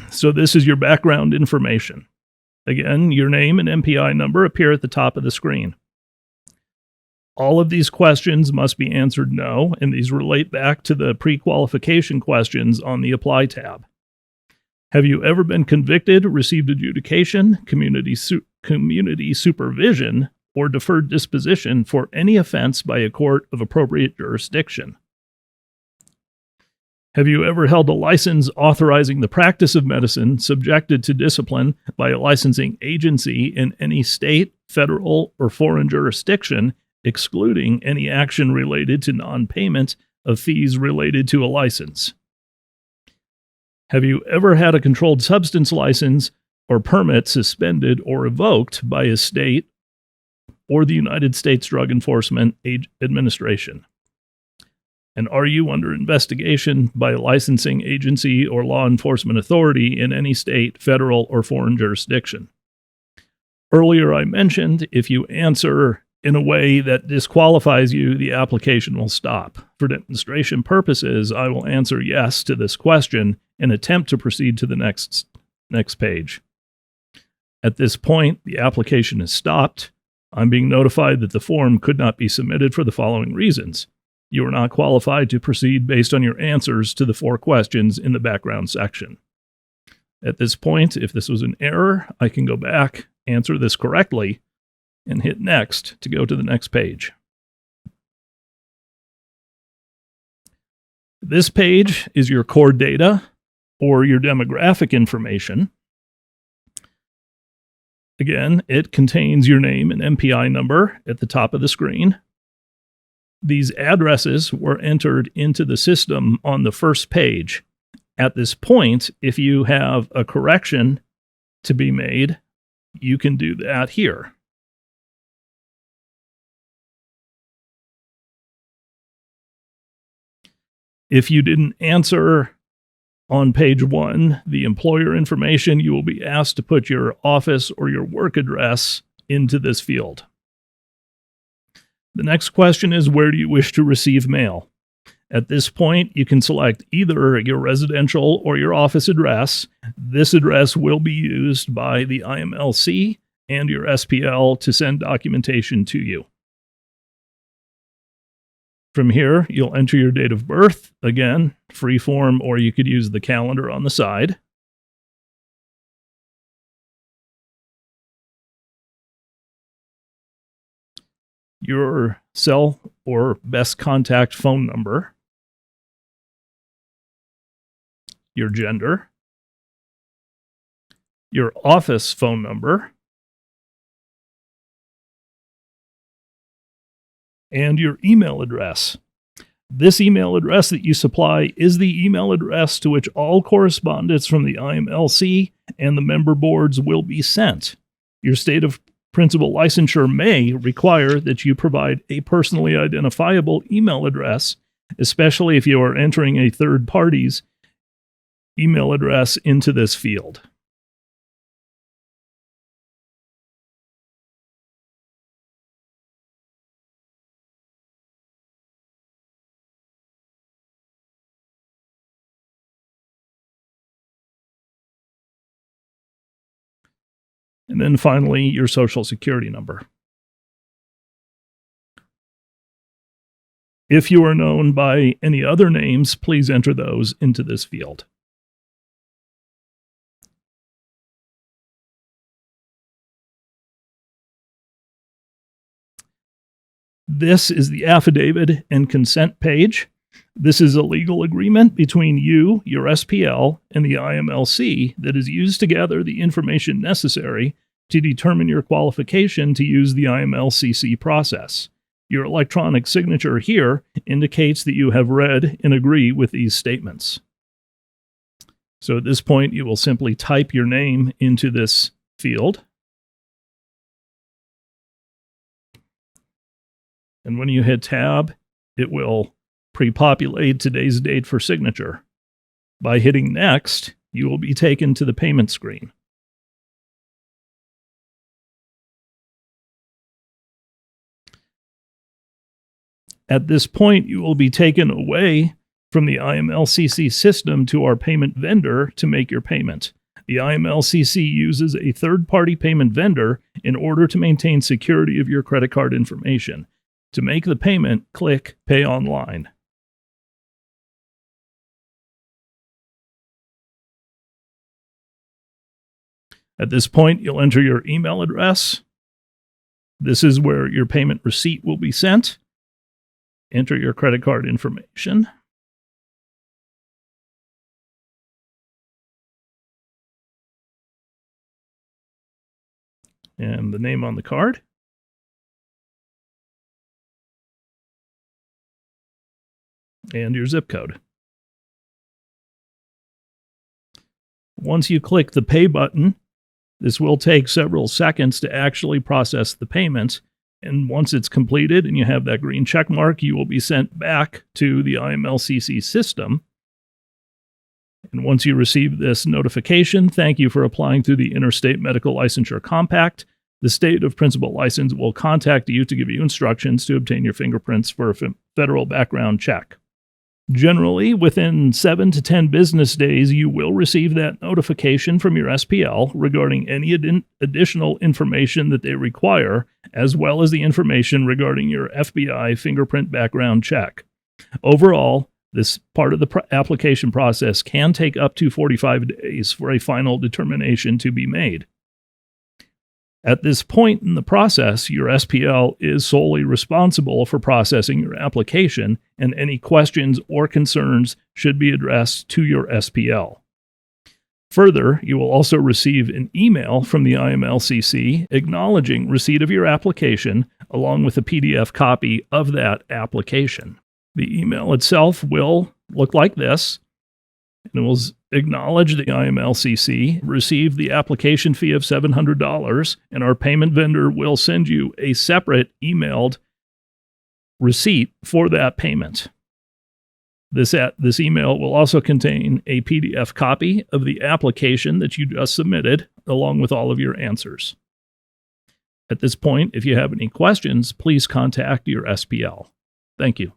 So this is your background information. Again, your name and MPI number appear at the top of the screen. All of these questions must be answered no, and these relate back to the pre-qualification questions on the Apply tab. Have you ever been convicted, received adjudication, community supervision, or deferred disposition for any offense by a court of appropriate jurisdiction? Have you ever held a license authorizing the practice of medicine subjected to discipline by a licensing agency in any state, federal, or foreign jurisdiction, excluding any action related to non-payment of fees related to a license? Have you ever had a controlled substance license or permit suspended or revoked by a state or the United States Drug Enforcement Administration? And are you under investigation by a licensing agency or law enforcement authority in any state, federal, or foreign jurisdiction? Earlier I mentioned if you answer in a way that disqualifies you, the application will stop. For demonstration purposes, I will answer yes to this question and attempt to proceed to the next page. At this point, the application is stopped. I'm being notified that the form could not be submitted for the following reasons. You are not qualified to proceed based on your answers to the 4 questions in the background section. At this point, if this was an error, I can go back, answer this correctly, and hit next to go to the next page. This page is your core data or your demographic information. Again, it contains your name and MPI number at the top of the screen. These addresses were entered into the system on the first page. At this point, if you have a correction to be made, you can do that here. If you didn't answer on page 1 the employer information, you will be asked to put your office or your work address into this field. The next question is, where do you wish to receive mail? At this point, you can select either your residential or your office address. This address will be used by the IMLC and your SPL to send documentation to you. From here, you'll enter your date of birth, again, free form, or you could use the calendar on the side. Your cell or best contact phone number, your gender, your office phone number, and your email address. This email address that you supply is the email address to which all correspondence from the IMLC and the member boards will be sent. Your state of principal licensure may require that you provide a personally identifiable email address, especially if you are entering a third party's email address into this field. And then finally, your social security number. If you are known by any other names, please enter those into this field. This is the affidavit and consent page. This is a legal agreement between you, your SPL, and the IMLC that is used to gather the information necessary to determine your qualification to use the IMLCC process. Your electronic signature here indicates that you have read and agree with these statements. So at this point, you will simply type your name into this field. And when you hit tab, it will pre-populate today's date for signature. By hitting next, you will be taken to the payment screen. At this point, you will be taken away from the IMLCC system to our payment vendor to make your payment. The IMLCC uses a third-party payment vendor in order to maintain security of your credit card information. To make the payment, click Pay Online. At this point, you'll enter your email address. This is where your payment receipt will be sent. Enter your credit card information. And the name on the card. And your zip code. Once you click the Pay button, this will take several seconds to actually process the payment. And once it's completed and you have that green check mark, you will be sent back to the IMLCC system. And once you receive this notification, thank you for applying through the Interstate Medical Licensure Compact. The state of principal license will contact you to give you instructions to obtain your fingerprints for a federal background check. Generally, within 7 to 10 business days, you will receive that notification from your SPL regarding any additional information that they require, as well as the information regarding your FBI fingerprint background check. Overall, this part of the application process can take up to 45 days for a final determination to be made. At this point in the process, your SPL is solely responsible for processing your application, and any questions or concerns should be addressed to your SPL. Further, you will also receive an email from the IMLCC acknowledging receipt of your application, along with a PDF copy of that application. The email itself will look like this, and it will acknowledge the IMLCC, receive the application fee of $700, and our payment vendor will send you a separate emailed receipt for that payment. This email will also contain a PDF copy of the application that you just submitted, along with all of your answers. At this point, if you have any questions, please contact your SPL. Thank you.